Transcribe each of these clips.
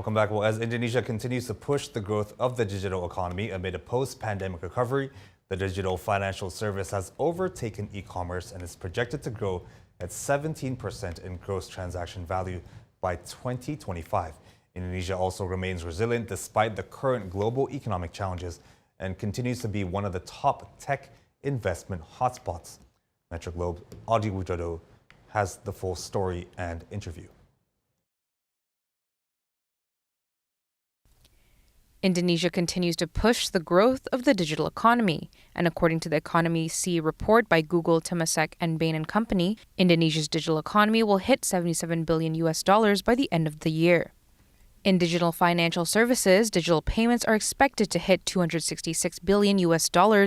Welcome back. Well, as Indonesia continues to push the growth of the digital economy amid a post-pandemic recovery, the digital financial service has overtaken e-commerce and is projected to grow at 17% in gross transaction value by 2025. Indonesia also remains resilient despite the current global economic challenges and continues to be one of the top tech investment hotspots. Metro Globe Adi Widodo has the full story and interview. Indonesia continues to push the growth of the digital economy, and according to the Economy C report by Google, Temasek, and Bain & Company, Indonesia's digital economy will hit $77 billion by the end of the year. In digital financial services, digital payments are expected to hit $266 billion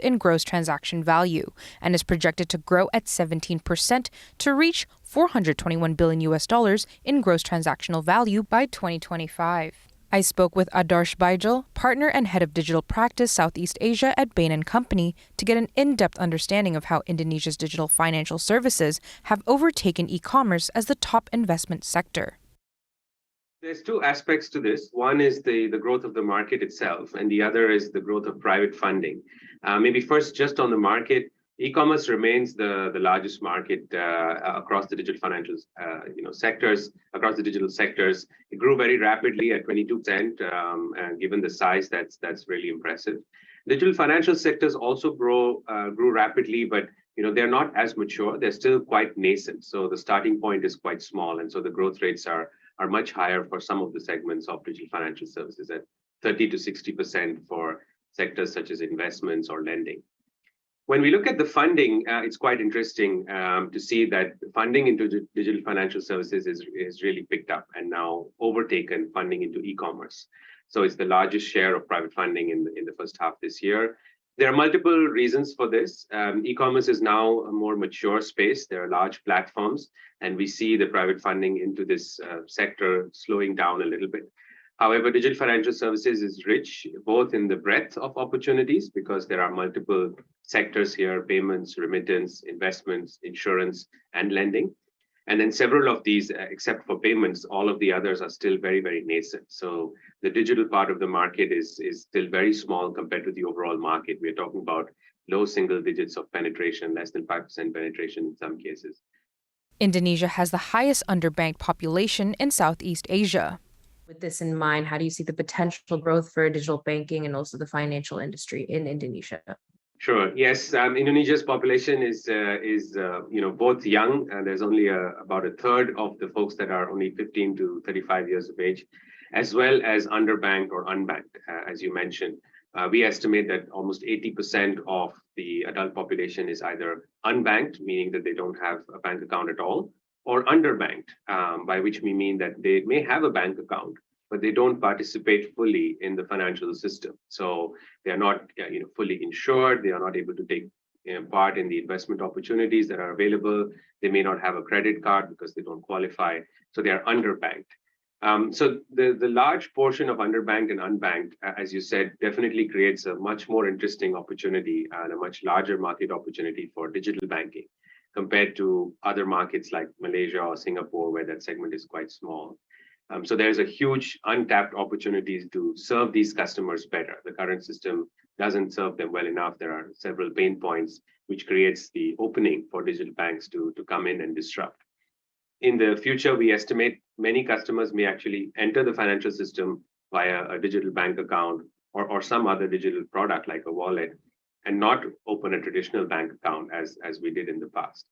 in gross transaction value and is projected to grow at 17% to reach $421 billion in gross transactional value by 2025. I spoke with Adarsh Baijal, partner and head of digital practice Southeast Asia at Bain & Company, to get an in-depth understanding of how Indonesia's digital financial services have overtaken e-commerce as the top investment sector. There's two aspects to this. One is the growth of the market itself, and the other is the growth of private funding. Maybe first, just on the market, e-commerce remains the largest market across the digital financial sectors, across the digital sectors. It grew very rapidly at 22%, and given the size, that's really impressive. Digital financial sectors also grew rapidly, but they're not as mature. They're still quite nascent. So the starting point is quite small, and so the growth rates are much higher for some of the segments of digital financial services, at 30 to 60% for sectors such as investments or lending. When we look at the funding, it's quite interesting to see that funding into digital financial services is really picked up and now overtaken funding into e-commerce. So it's the largest share of private funding in the first half this year. There are multiple reasons for this. E-commerce is now a more mature space. There are large platforms, and we see the private funding into this sector slowing down a little bit. However, digital financial services is rich both in the breadth of opportunities, because there are multiple sectors here: payments, remittance, investments, insurance, and lending. And then several of these, except for payments, all of the others are still very, very nascent. So the digital part of the market is still very small compared to the overall market. We're talking about low single digits of penetration, less than 5% penetration in some cases. Indonesia has the highest underbanked population in Southeast Asia. With this in mind, how do you see the potential growth for digital banking and also the financial industry in Indonesia? Sure. Yes, Indonesia's population is both young, and there's only about a third of the folks that are only 15 to 35 years of age, as well as underbanked or unbanked, as you mentioned. We estimate that almost 80% of the adult population is either unbanked, meaning that they don't have a bank account at all, or underbanked, by which we mean that they may have a bank account, but they don't participate fully in the financial system. So they are not fully insured. They are not able to take part in the investment opportunities that are available. They may not have a credit card because they don't qualify. So they are underbanked. So the large portion of underbanked and unbanked, as you said, definitely creates a much more interesting opportunity and a much larger market opportunity for digital banking compared to other markets like Malaysia or Singapore, where that segment is quite small. So there's a huge untapped opportunity to serve these customers better. The current system doesn't serve them well enough. There are several pain points, which creates the opening for digital banks to come in and disrupt. In the future, we estimate many customers may actually enter the financial system via a digital bank account or some other digital product like a wallet, and not open a traditional bank account as we did in the past.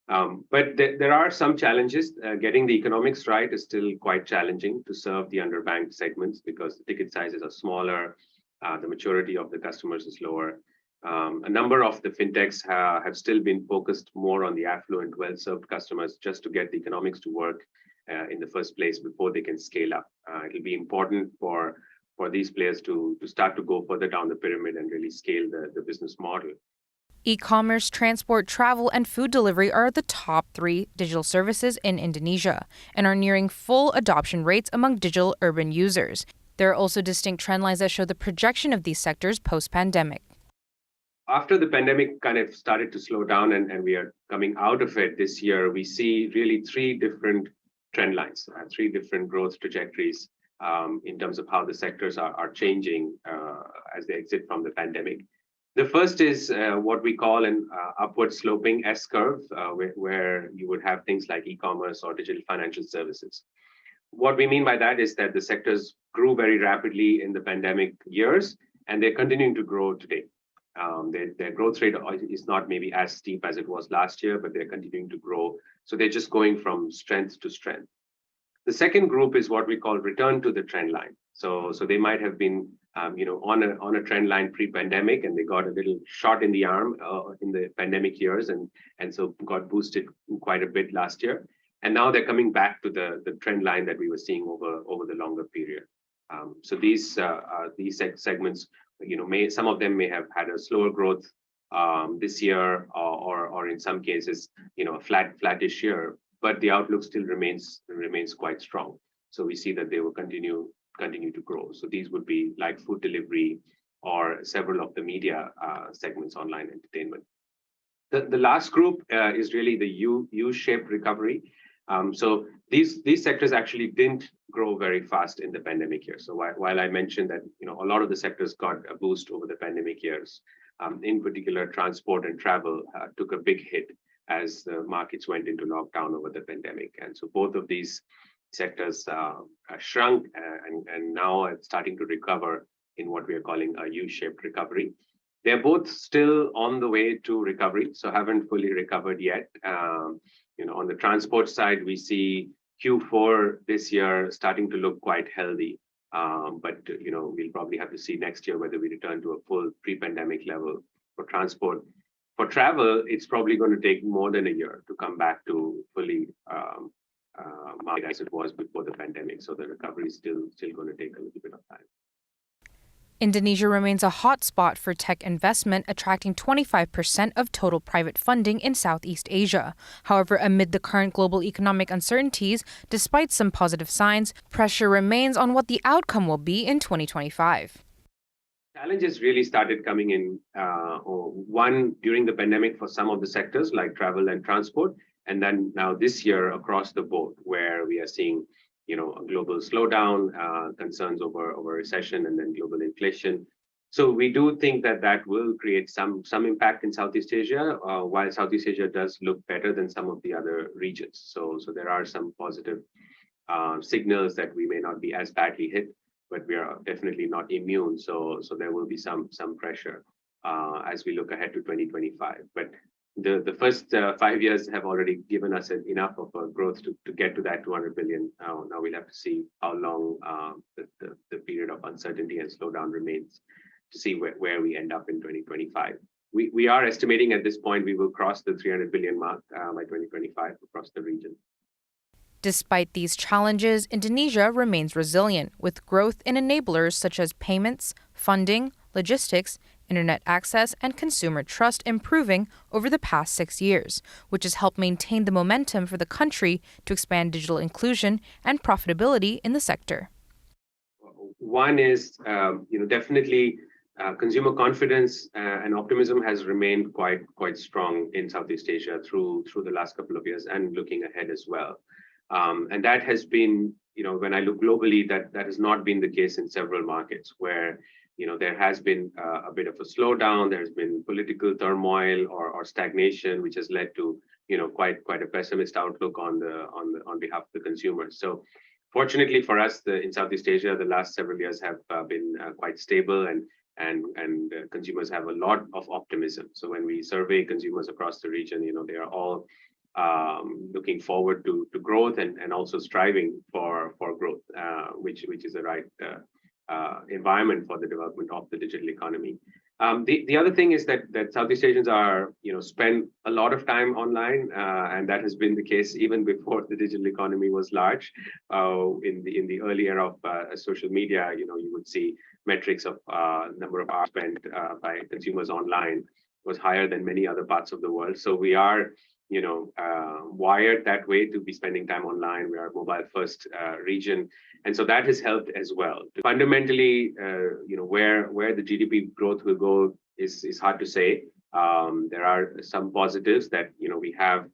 But there are some challenges. Getting the economics right is still quite challenging to serve the underbanked segments because the ticket sizes are smaller, the maturity of the customers is lower. A number of the fintechs have still been focused more on the affluent, well-served customers just to get the economics to work in the first place before they can scale up. It'll be important for these players to start to go further down the pyramid and really scale the business model. E-commerce, transport, travel, and food delivery are the top 3 digital services in Indonesia and are nearing full adoption rates among digital urban users. There are also distinct trend lines that show the projection of these sectors post-pandemic. After the pandemic kind of started to slow down and we are coming out of it this year, we see really 3 different trend lines, 3 different growth trajectories in terms of how the sectors are changing as they exit from the pandemic. The first is what we call an upward sloping S curve, where you would have things like e-commerce or digital financial services. What we mean by that is that the sectors grew very rapidly in the pandemic years, and they're continuing to grow today. Their growth rate is not maybe as steep as it was last year, but they're continuing to grow. So they're just going from strength to strength. The second group is what we call return to the trend line. So they might have been on a trend line pre-pandemic, and they got a little shot in the arm in the pandemic years, and so got boosted quite a bit last year. And now they're coming back to the trend line that we were seeing over the longer period. So these segments, some of them may have had a slower growth this year, or in some cases, a flattish year, but the outlook still remains quite strong. So we see that they will continue to grow. So these would be like food delivery or several of the media segments, online entertainment. The last group is really the U-shaped recovery. So these sectors actually didn't grow very fast in the pandemic years. So while I mentioned that a lot of the sectors got a boost over the pandemic years, in particular transport and travel took a big hit as the markets went into lockdown over the pandemic. And so both of these sectors shrunk and now are starting to recover in what we are calling a U-shaped recovery. They're both still on the way to recovery, so haven't fully recovered yet. On the transport side, we see Q4 this year starting to look quite healthy. But we'll probably have to see next year whether we return to a full pre-pandemic level for transport. For travel, it's probably going to take more than a year to come back to fully market as it was before the pandemic. So the recovery is still going to take a little bit of time. Indonesia remains a hotspot for tech investment, attracting 25% of total private funding in Southeast Asia. However, amid the current global economic uncertainties, despite some positive signs, pressure remains on what the outcome will be in 2025. Challenges really started coming in, one, during the pandemic for some of the sectors like travel and transport, and then now this year across the board, where we are seeing a global slowdown, concerns over recession, and then global inflation. So we do think that will create some impact in Southeast Asia, while Southeast Asia does look better than some of the other regions. So there are some positive signals that we may not be as badly hit, but we are definitely not immune. So there will be some pressure as we look ahead to 2025. But the first 5 years have already given us enough of a growth to get to that 200 billion. Now we'll have to see how long the period of uncertainty and slowdown remains to see where we end up in 2025. We are estimating at this point we will cross the 300 billion mark by 2025 across the region. Despite these challenges, Indonesia remains resilient, with growth in enablers such as payments, funding, logistics, internet access, and consumer trust improving over the past 6 years, which has helped maintain the momentum for the country to expand digital inclusion and profitability in the sector. One is, definitely consumer confidence and optimism has remained quite strong in Southeast Asia through the last couple of years and looking ahead as well. And that has been, when I look globally, that has not been the case in several markets where there has been a bit of a slowdown. There's been political turmoil or stagnation, which has led to quite a pessimist outlook on behalf of the consumers. So fortunately for us, in Southeast Asia, the last several years have been quite stable, and consumers have a lot of optimism. So when we survey consumers across the region, they are all looking forward to growth and also striving for growth, which is the right environment for the development of the digital economy. The other thing is that Southeast Asians are spend a lot of time online, and that has been the case even before the digital economy was large. In the early era of social media, you would see metrics of number of hours spent by consumers online was higher than many other parts of the world. So we are wired that way to be spending time online. We are a mobile first region. And so that has helped as well. Fundamentally, where the GDP growth will go is hard to say. There are some positives that, we have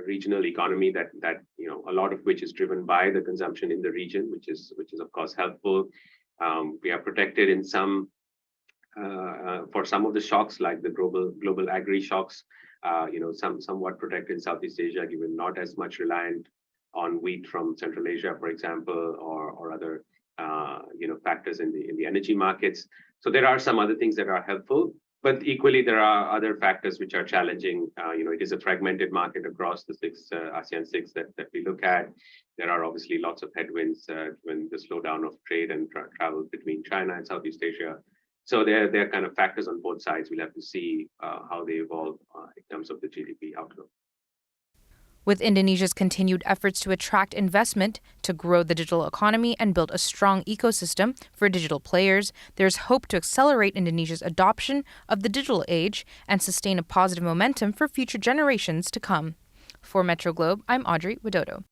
regional economy that a lot of which is driven by the consumption in the region, which is of course helpful. We are protected in some for some of the shocks, like the global agri shocks. Somewhat protected in Southeast Asia, given not as much reliant on wheat from Central Asia, for example, or other factors in the energy markets. So there are some other things that are helpful, but equally there are other factors which are challenging. It is a fragmented market across the ASEAN 6 that we look at. There are obviously lots of headwinds when the slowdown of trade and travel between China and Southeast Asia. So there are kind of factors on both sides. We'll have to see how they evolve in terms of the GDP outlook. With Indonesia's continued efforts to attract investment, to grow the digital economy, and build a strong ecosystem for digital players, there's hope to accelerate Indonesia's adoption of the digital age and sustain a positive momentum for future generations to come. For Metro Globe, I'm Audrey Widodo.